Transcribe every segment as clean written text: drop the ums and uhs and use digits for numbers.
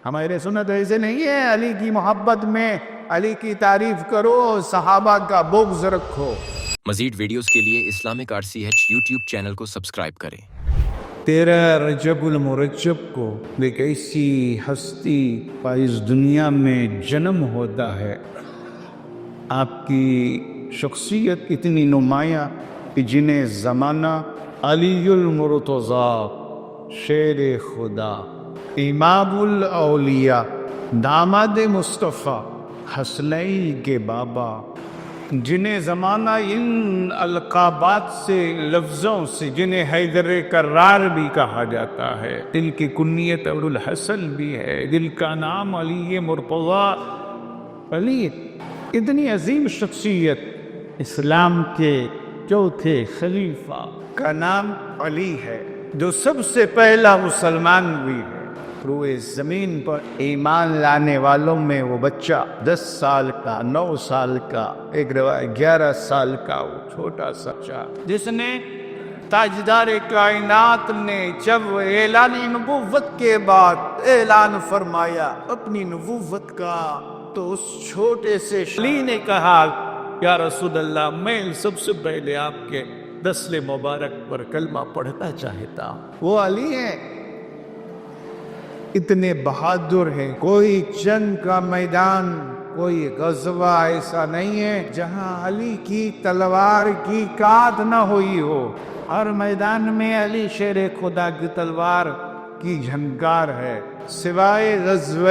ہمارے سنت ایسے نہیں ہے، علی کی محبت میں علی کی تعریف کرو، صحابہ کا بغض رکھو۔ مزید ویڈیوز کے لیے اسلامک RCH یوٹیوب چینل کو سبسکرائب کریں۔ 13 رجب المرجب کو ایک ایسی ہستی کا اس دنیا میں جنم ہوتا ہے، آپ کی شخصیت اتنی نمایاں کہ جنہیں زمانہ علی المرتضی، شیر خدا، امام الاولیاء، داماد مصطفیٰ، حسنین کے بابا، جنہیں زمانہ ان القابات سے، لفظوں سے، جنہیں حیدر کرار بھی کہا جاتا ہے، دل کی کنیت ابو الحسن بھی ہے، دل کا نام علی مرتضی۔ علی اتنی عظیم شخصیت، اسلام کے چوتھے خلیفہ کا نام علی ہے، جو سب سے پہلا مسلمان بھی ہے۔ روئے زمین پر ایمان لانے والوں میں وہ بچہ 10 سال کا، 9 سال کا، ایک روایت 11 سال کا، وہ چھوٹا سا بچہ جس نے تاجدار کائنات نے جب اعلان نبوت کے بعد اعلان فرمایا اپنی نبوت کا، تو اس چھوٹے سے علی نے کہا یا رسول اللہ، میں سب سے پہلے آپ کے دسل مبارک پر کلمہ پڑھنا چاہتا ہوں۔ وہ علی ہیں، اتنے بہادر ہیں۔ کوئی جنگ کا میدان، کوئی غزوہ ایسا نہیں ہے جہاں علی کی تلوار کی کاٹ نہ ہوئی ہو۔ ہر میدان میں علی شیر خدا کی تلوار کی جھنکار ہے، سوائے غزوہ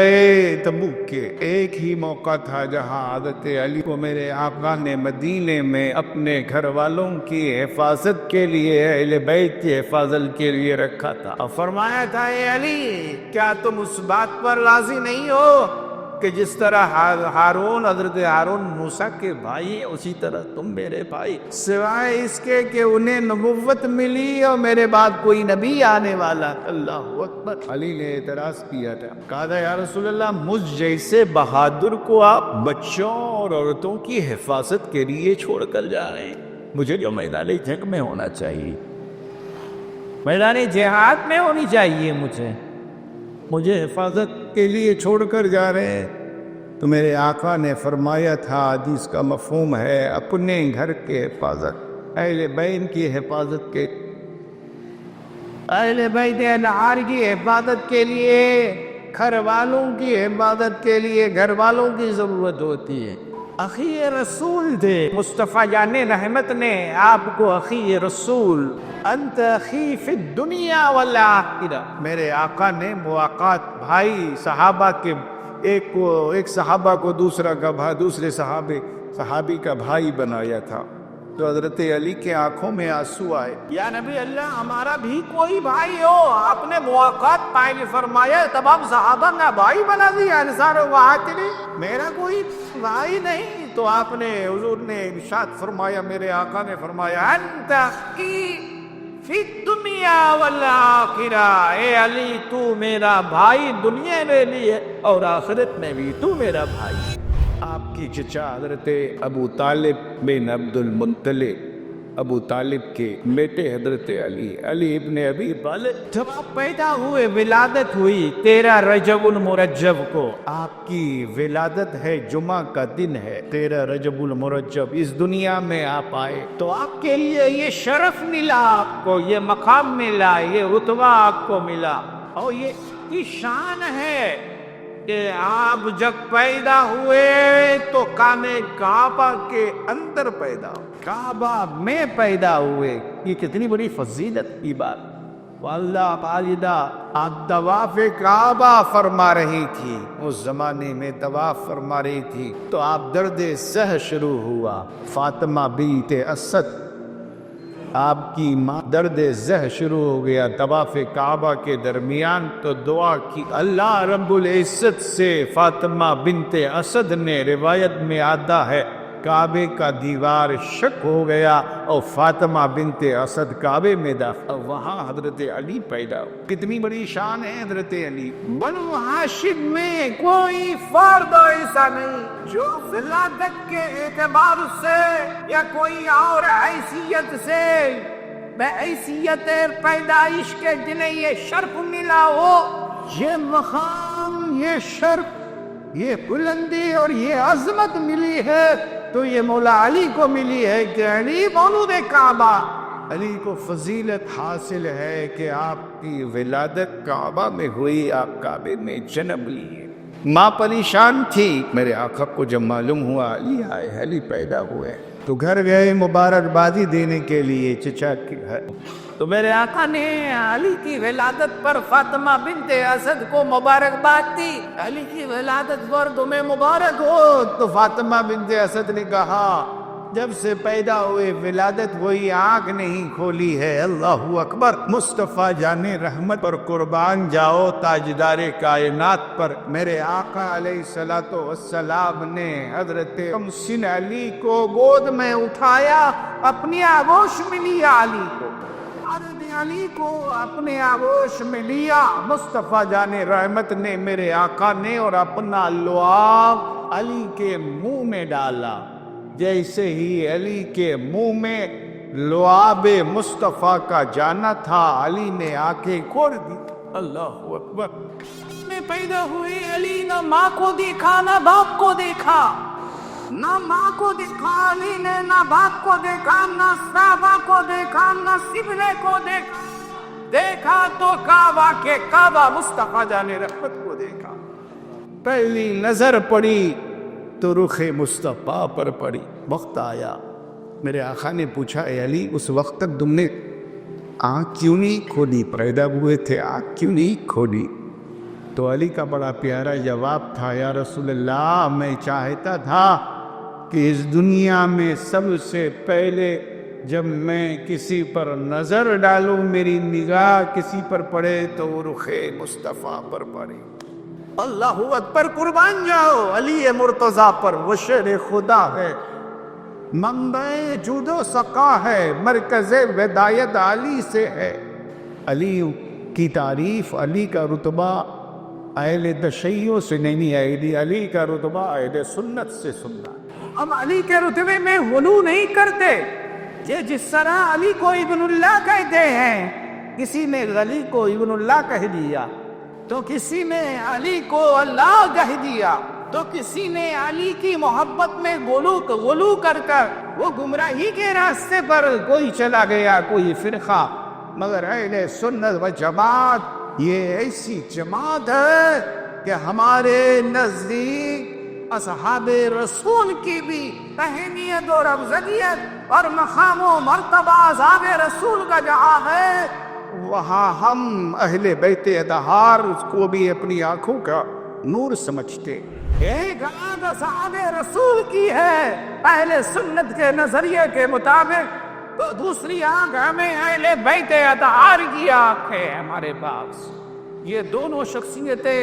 تبوک کے۔ ایک ہی موقع تھا جہاں حضرت علی کو میرے آقا نے مدینے میں اپنے گھر والوں کی حفاظت کے لیے، اہل بیت کی حفاظت کے لیے رکھا تھا، اور فرمایا تھا اے علی، کیا تم اس بات پر راضی نہیں ہو کہ جس طرح ہارون، حضرت ہارون موسیٰ کے بھائی ہیں، اسی طرح تم میرے بھائی، سوائے اس کے کہ انہیں نبوت ملی اور میرے بعد کوئی نبی آنے والا۔ اللہ اکبر۔ علی نے اعتراض کیا تھا، کہا تھا یا رسول اللہ، مجھ جیسے بہادر کو آپ بچوں اور عورتوں کی حفاظت کے لیے چھوڑ کر جا رہے ہیں؟ مجھے جو میدان جنگ میں ہونا چاہیے، میدان جہاد میں ہونی چاہیے، مجھے حفاظت کے لیے چھوڑ کر جا رہے ہیں۔ تو میرے آقا نے فرمایا تھا، حدیث کا مفہوم ہے اپنے گھر کی حفاظت، اہل بیت کی حفاظت کے، اہل بیت انہار کی حفاظت کے لیے، گھر والوں کی حفاظت کے لیے گھر والوں کی ضرورت ہوتی ہے۔ اخی رسول تھے مصطفیٰ جان رحمت نے آپ کو اخی رسول، انت اخی فی الدنیا والآخرہ، میرے آقا نے مواقعات بھائی صحابہ کے، ایک صحابہ کو دوسرا کا بھائی، دوسرے صحابی کا بھائی بنایا تھا۔ تو حضرت علی کے آنکھوں میں آنسو آئے، یا نبی اللہ، ہمارا بھی کوئی بھائی ہو۔ آپ نے مواقعات قائل فرمایا، تمام صحابہ کا بھائی بنا دیا، انصار و مہاجرین، میرا کوئی بھائی نہیں۔ تو آپ نے، حضور نے ارشاد فرمایا، میرے آقا نے فرمایا، انت اخی فی الدنیا والآخرہ، اے علی تو میرا بھائی دنیا میں بھی ہے اور آخرت میں بھی تو میرا بھائی۔ آپ کی چچا حضرت ابو طالب بن عبد المطلب، ابو طالب کے بیٹے حضرت علی ابن ابی طالب، جب آپ پیدا ہوئے، ولادت ہوئی 13 رجب المرجب کو، آپ کی ولادت ہے، جمعہ کا دن ہے، 13 رجب المرجب اس دنیا میں آپ آئے، تو آپ کے لیے یہ شرف ملا، آپ کو یہ مقام ملا، یہ رتبہ آپ کو ملا، اور یہ شان ہے کہ آپ جب پیدا ہوئے تو کانے کعبہ کے اندر پیدا ہوئے، کعبہ میں پیدا ہوئے۔ یہ کتنی بڑی فضیلت کی بات۔ واللہ والدہ، آپ طواف کعبہ فرما رہی تھی، اس زمانے میں طواف فرما رہی تھی، تو آپ درد سہ شروع ہوا، فاطمہ بنت اسد، آپ کی ماں درد زہ شروع ہو گیا طواف کعبہ کے درمیان، تو دعا کی اللہ رب العزت سے۔ فاطمہ بنت اسد نے، روایت میں آتا ہے، کعبے کا دیوار شک ہو گیا اور فاطمہ بنت اسد کعبے میں داخل، وہاں حضرت علی پیدا ہو۔ کتنی بڑی شان ہے حضرت علی۔ بنو ہاشم میں کوئی فرد ایسا نہیں جو ولادت کے اعتبار سے یا کوئی اور حیثیت سے، بحیثیت پیدائش کے جنہیں یہ شرف ملا ہو، یہ مقام، یہ شرف، یہ بلندی اور یہ عظمت ملی ہے تو یہ مولا علی کو ملی ہے کہ علی مولود کعبہ، علی کو فضیلت حاصل ہے کہ آپ کی ولادت کعبہ میں ہوئی، آپ کعبے میں جنم لیے۔ ماں پریشان تھی، میرے آقا کو جب معلوم ہوا علی آئے، علی پیدا ہوئے تو گھر گئے مبارکبادی دینے کے لیے چچا کے گھر، تو میرے آقا نے علی کی ولادت پر فاطمہ بنت اسد کو مبارکباد دی، علی کی ولادت پر تمہیں مبارک ہو۔ تو فاطمہ بنت اسد نے کہا جب سے پیدا ہوئے ولادت وہی آنکھ نہیں کھولی ہے۔ اللہ اکبر، مصطفیٰ جان رحمت پر قربان جاؤ، تاجدار کائنات پر میرے آقا علیہ السلام نے حضرت محسن علی کو گود میں اٹھایا، اپنی آغوش میں لیا، علی کو حضرت علی کو اپنے آغوش میں لیا۔ مصطفیٰ جان رحمت نے، میرے آقا نے، اور اپنا لعاب علی کے منہ میں ڈالا۔ جیسے ہی علی کے منہ میں لعاب مصطفیٰ کا جانا تھا، علی نے آنکھیں کھول دی۔ اللہ اکبر، میں پیدا ہوئے علی نہ ماں کو دیکھا نہ باپ کو دیکھا، نہ ماں کو دیکھا علی نے، نہ باپ کو دیکھا، نہ صحابہ کو دیکھا، نہ سبلے کو دیکھا، دیکھا تو کعبہ کے کعبہ مصطفیٰ جان رحمت کو دیکھا۔ پہلی نظر پڑی تو رخ مصطفیٰ پر پڑی۔ وقت آیا، میرے آقا نے پوچھا اے علی اس وقت تک تم نے آنکھ کیوں نہیں کھولی؟ پیدا ہوئے تھے آنکھ کیوں نہیں کھولی؟ تو علی کا بڑا پیارا جواب تھا، یا رسول اللہ میں چاہتا تھا کہ اس دنیا میں سب سے پہلے جب میں کسی پر نظر ڈالوں، میری نگاہ کسی پر پڑے تو وہ رخ مصطفیٰ پر پڑے۔ اللہ اکبر، قربان جاؤ علی مرتضیٰ پر، وہ شیر خدا ہے، منبع جود و سقا ہے، مرکز ودایت علی سے ہے۔ علی کی تعریف، علی کا رتبہ اہل تشیع سے نہیں ہے، علی کا رتبہ اہل سنت سے سننا۔ ہم علی کے رتبے میں غلو نہیں کرتے، یہ جس طرح علی کو ابن اللہ کہتے ہیں، کسی نے علی کو ابن اللہ کہہ دیا تو کسی نے علی کو اللہ کہہ دیا، تو کسی نے علی کی محبت میں غلو کر وہ گمراہی کے راستے پر کوئی چلا گیا، کوئی فرقہ۔ مگر اہل سنت و جماعت یہ ایسی جماعت ہے کہ ہمارے نزدیک اصحاب رسول کی بھی اہمیت اور افضلیت اور مقام و مرتبہ اصحاب رسول کا جہاں ہے، وہاں ہم اہل بیت اطہار کو بھی اپنی آنکھوں کا نور سمجھتے۔ ایک آنکھ اصحاب رسول کی ہے اہل سنت کے نظریے کے مطابق، تو دوسری آنکھ ہمیں اہل بیت اطہار کی آنکھ ہے ہمارے پاس۔ یہ دونوں شخصیتیں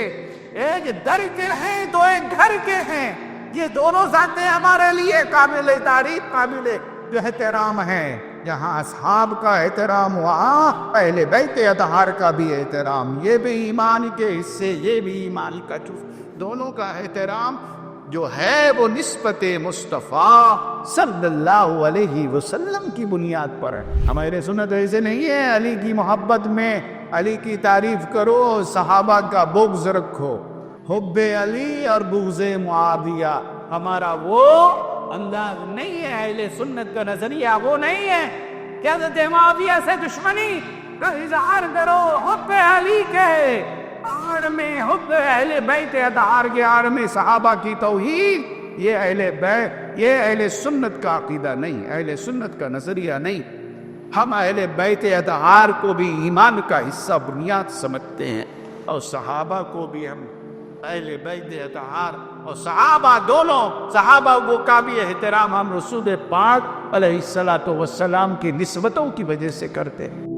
ایک در کے ہیں تو ایک گھر کے ہیں، یہ دونوں ذاتیں ہمارے لیے قابل تعریف، قابل احترام ہیں۔ جہاں اصحاب کا احترام وہاں اہل بیت اطہار کا بھی احترام، یہ بھی ایمان کے حصے، یہ بھی ایمان کا جز، دونوں کا احترام جو ہے وہ نسبت مصطفیٰ صلی اللہ علیہ وسلم کی بنیاد پر ہے۔ ہمارے سنت ایسے نہیں ہے علی کی محبت میں علی کی تعریف کرو، صحابہ کا بغض رکھو، حب علی اور بغض معاویہ ہمارا وہ انداز نہیں ہے، اہل سنت کا نظریہ وہ نہیں ہے کہ حضرت معاویہ سے دشمنی کا اظہار کرو، حب علی کے آڑ میں، حب اہل بیت اطہار کے آڑ میں صحابہ کی توحید، یہ اہل سنت کا عقیدہ نہیں، اہل سنت کا نظریہ نہیں۔ ہم اہل بیت اطہار کو بھی ایمان کا حصہ، بنیاد سمجھتے ہیں، اور صحابہ کو بھی ہم اہل بیت اطہار اور صحابہ دونوں، صحابہ کو کا بھی احترام ہم رسول پاک علیہ الصلوۃ والسلام کی نسبتوں کی وجہ سے کرتے ہیں۔